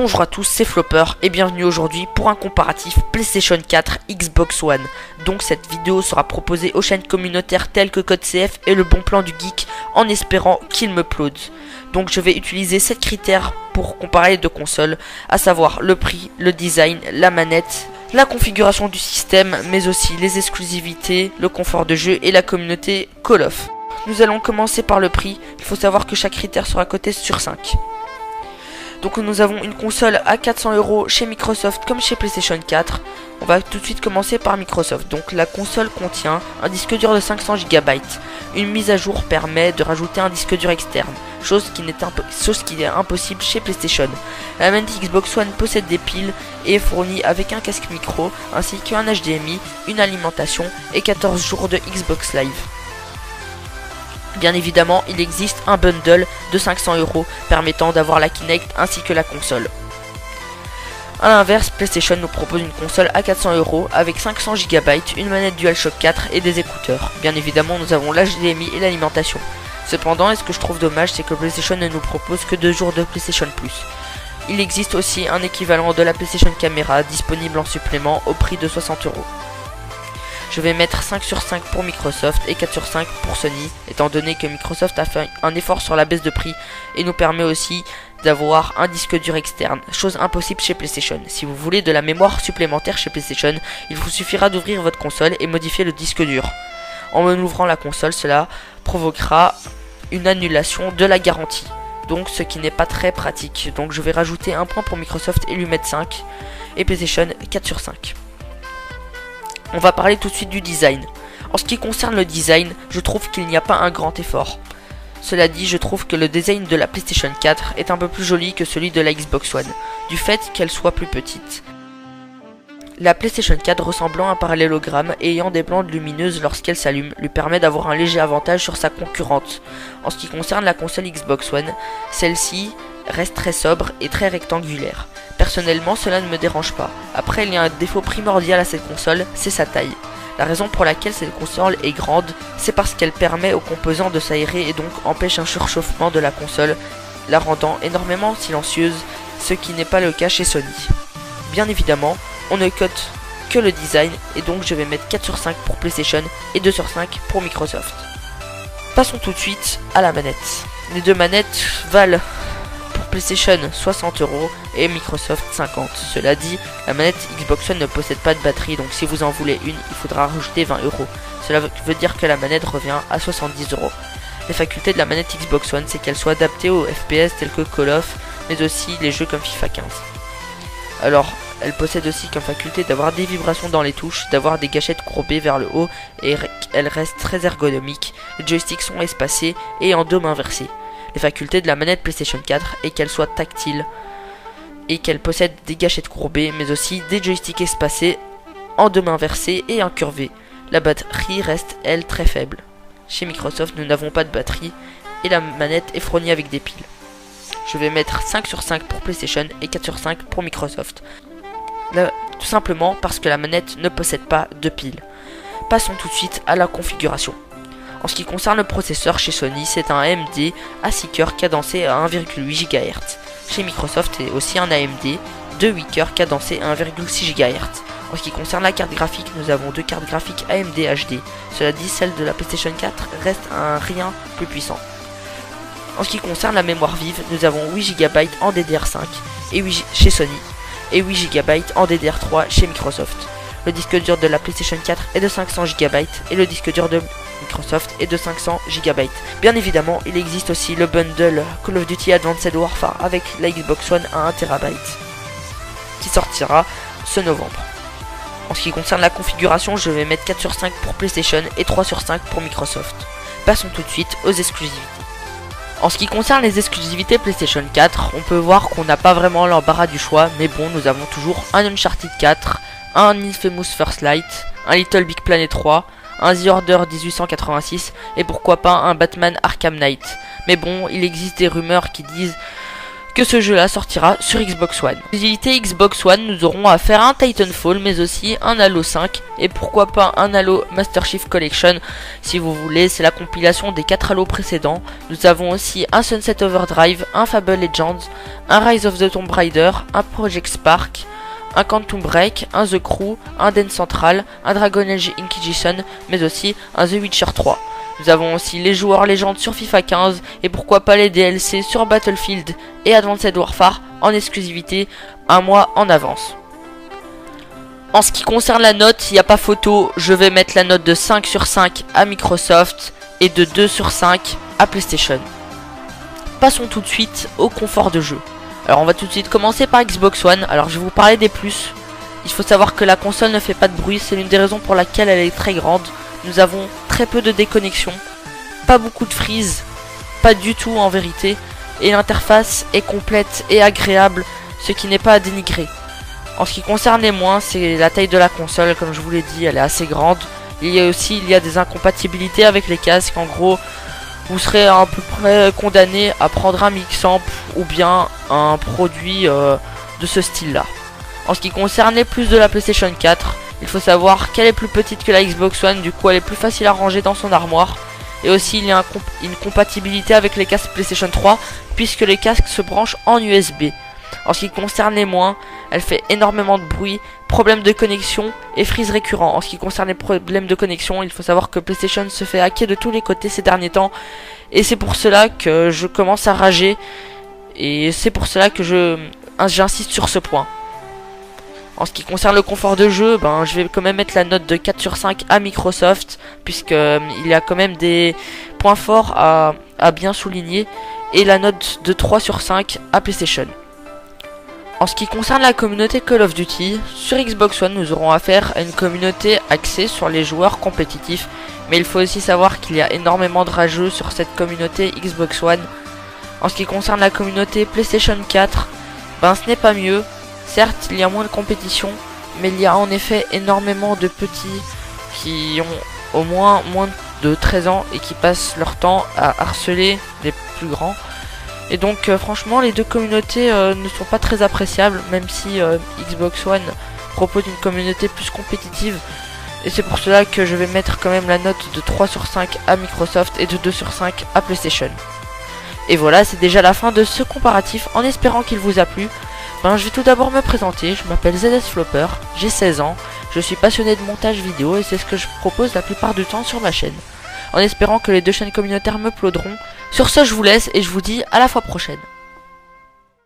Bonjour à tous, c'est Flopper et bienvenue aujourd'hui pour un comparatif PlayStation 4 Xbox One. Donc cette vidéo sera proposée aux chaînes communautaires telles que CodeCF et le bon plan du geek en espérant qu'il me plaude. Donc je vais utiliser 7 critères pour comparer les deux consoles, à savoir le prix, le design, la manette, la configuration du système, mais aussi les exclusivités, le confort de jeu et la communauté Call of. Nous allons commencer par le prix. Il faut savoir que chaque critère sera coté sur 5. Donc nous avons une console à 400 € chez Microsoft comme chez PlayStation 4. On va tout de suite commencer par Microsoft. Donc la console contient un disque dur de 500 GB. Une mise à jour permet de rajouter un disque dur externe, chose qui est impossible chez PlayStation. La manette Xbox One possède des piles et est fournie avec un casque micro ainsi qu'un HDMI, une alimentation et 14 jours de Xbox Live. Bien évidemment, il existe un bundle de 500 € permettant d'avoir la Kinect ainsi que la console. A l'inverse, PlayStation nous propose une console à 400 € avec 500 GB, une manette DualShock 4 et des écouteurs. Bien évidemment, nous avons l'HDMI et l'alimentation. Cependant, ce que je trouve dommage, c'est que PlayStation ne nous propose que 2 jours de PlayStation Plus. Il existe aussi un équivalent de la PlayStation Camera disponible en supplément au prix de 60 €. Je vais mettre 5 sur 5 pour Microsoft et 4 sur 5 pour Sony, étant donné que Microsoft a fait un effort sur la baisse de prix et nous permet aussi d'avoir un disque dur externe, chose impossible chez PlayStation. Si vous voulez de la mémoire supplémentaire chez PlayStation, il vous suffira d'ouvrir votre console et modifier le disque dur. En ouvrant la console, cela provoquera une annulation de la garantie, donc ce qui n'est pas très pratique. Donc je vais rajouter un point pour Microsoft et lui mettre 5, et PlayStation 4 sur 5. On va parler tout de suite du design. En ce qui concerne le design, je trouve qu'il n'y a pas un grand effort. Cela dit, je trouve que le design de la PlayStation 4 est un peu plus joli que celui de la Xbox One, du fait qu'elle soit plus petite. La PlayStation 4 ressemblant à un parallélogramme et ayant des bandes lumineuses lorsqu'elle s'allume lui permet d'avoir un léger avantage sur sa concurrente. En ce qui concerne la console Xbox One, celle-ci reste très sobre et très rectangulaire. Personnellement, cela ne me dérange pas. Après, il y a un défaut primordial à cette console, c'est sa taille. La raison pour laquelle cette console est grande, c'est parce qu'elle permet aux composants de s'aérer et donc empêche un surchauffement de la console, la rendant énormément silencieuse, ce qui n'est pas le cas chez Sony. Bien évidemment, on ne cote que le design et donc je vais mettre 4 sur 5 pour PlayStation et 2 sur 5 pour Microsoft. Passons tout de suite à la manette. Les deux manettes valent PlayStation 60 € et Microsoft 50. Cela dit, la manette Xbox One ne possède pas de batterie, donc si vous en voulez une, il faudra rajouter 20 €. Cela veut dire que la manette revient à 70 €. Les facultés de la manette Xbox One, c'est qu'elle soit adaptée aux FPS tels que Call of, mais aussi les jeux comme FIFA 15. Alors, elle possède aussi comme faculté d'avoir des vibrations dans les touches, d'avoir des gâchettes courbées vers le haut, et elle reste très ergonomique. Les joysticks sont espacés et en dôme inversé. Les facultés de la manette PlayStation 4 est qu'elle soit tactile et qu'elle possède des gâchettes courbées mais aussi des joysticks espacés en deux mains inversées et incurvés. La batterie reste elle très faible. Chez Microsoft nous n'avons pas de batterie et la manette est fournie avec des piles. Je vais mettre 5 sur 5 pour PlayStation et 4 sur 5 pour Microsoft. Là, tout simplement parce que la manette ne possède pas de piles. Passons tout de suite à la configuration. En ce qui concerne le processeur chez Sony, c'est un AMD à 6 cœurs cadencé à 1,8 GHz. Chez Microsoft, c'est aussi un AMD de 8 cœurs cadencé à 1,6 GHz. En ce qui concerne la carte graphique, nous avons deux cartes graphiques AMD HD. Cela dit, celle de la PlayStation 4 reste un rien plus puissant. En ce qui concerne la mémoire vive, nous avons 8 GB en DDR5 chez Sony et 8 GB en DDR3 chez Microsoft. Le disque dur de la PlayStation 4 est de 500 GB et le disque dur de Microsoft est de 500 GB. Bien évidemment, il existe aussi le bundle Call of Duty Advanced Warfare avec la Xbox One à 1 TB qui sortira ce novembre. En ce qui concerne la configuration, je vais mettre 4 sur 5 pour PlayStation et 3 sur 5 pour Microsoft. Passons tout de suite aux exclusivités. En ce qui concerne les exclusivités PlayStation 4, on peut voir qu'on n'a pas vraiment l'embarras du choix, mais bon, nous avons toujours un Uncharted 4, un Infamous First Light, un Little Big Planet 3, un The Order 1886 et pourquoi pas un Batman Arkham Knight. Mais bon, il existe des rumeurs qui disent que ce jeu là sortira sur Xbox One. Exclusivité Xbox One, nous aurons à faire un Titanfall mais aussi un Halo 5 et pourquoi pas un Halo Master Chief Collection si vous voulez, c'est la compilation des 4 Halo précédents. Nous avons aussi un Sunset Overdrive, un Fable Legends, un Rise of the Tomb Raider, un Project Spark, un Quantum Break, un The Crew, un Dance Central, un Dragon Age Inquisition mais aussi un The Witcher 3. Nous avons aussi les joueurs légendes sur FIFA 15 et pourquoi pas les DLC sur Battlefield et Advanced Warfare en exclusivité un mois en avance. En ce qui concerne la note, il n'y a pas photo, je vais mettre la note de 5 sur 5 à Microsoft et de 2 sur 5 à PlayStation. Passons tout de suite au confort de jeu. Alors on va tout de suite commencer par Xbox One. Alors je vais vous parler des plus. Il faut savoir que la console ne fait pas de bruit, c'est l'une des raisons pour laquelle elle est très grande. Nous avons très peu de déconnexion, pas beaucoup de freeze, pas du tout en vérité, et l'interface est complète et agréable, ce qui n'est pas à dénigrer. En ce qui concerne les moins, c'est la taille de la console, comme je vous l'ai dit, elle est assez grande. Il y a des incompatibilités avec les casques, en gros, vous serez à peu près condamné à prendre un Mixamp ou bien un produit de ce style-là. En ce qui concerne les plus de la PlayStation 4, il faut savoir qu'elle est plus petite que la Xbox One, du coup elle est plus facile à ranger dans son armoire. Et aussi il y a une compatibilité avec les casques PlayStation 3, puisque les casques se branchent en USB. En ce qui concerne les moins, elle fait énormément de bruit, problèmes de connexion et freeze récurrents. En ce qui concerne les problèmes de connexion, il faut savoir que PlayStation se fait hacker de tous les côtés ces derniers temps. Et c'est pour cela que je commence à rager. Et c'est pour cela que j'insiste sur ce point. En ce qui concerne le confort de jeu, je vais quand même mettre la note de 4 sur 5 à Microsoft, puisque il y a quand même des points forts à bien souligner, et la note de 3 sur 5 à PlayStation. En ce qui concerne la communauté Call of Duty, sur Xbox One nous aurons affaire à une communauté axée sur les joueurs compétitifs, mais il faut aussi savoir qu'il y a énormément de rageux sur cette communauté Xbox One. En ce qui concerne la communauté PlayStation 4, ce n'est pas mieux. Certes, il y a moins de compétition, mais il y a en effet énormément de petits qui ont au moins de 13 ans et qui passent leur temps à harceler les plus grands. Et donc franchement, les deux communautés ne sont pas très appréciables, même si Xbox One propose une communauté plus compétitive. Et c'est pour cela que je vais mettre quand même la note de 3 sur 5 à Microsoft et de 2 sur 5 à PlayStation. Et voilà, c'est déjà la fin de ce comparatif, en espérant qu'il vous a plu. Je vais tout d'abord me présenter, je m'appelle ZS Flopper, j'ai 16 ans, je suis passionné de montage vidéo et c'est ce que je propose la plupart du temps sur ma chaîne. En espérant que les deux chaînes communautaires me plauderont. Sur ce, je vous laisse et je vous dis à la fois prochaine.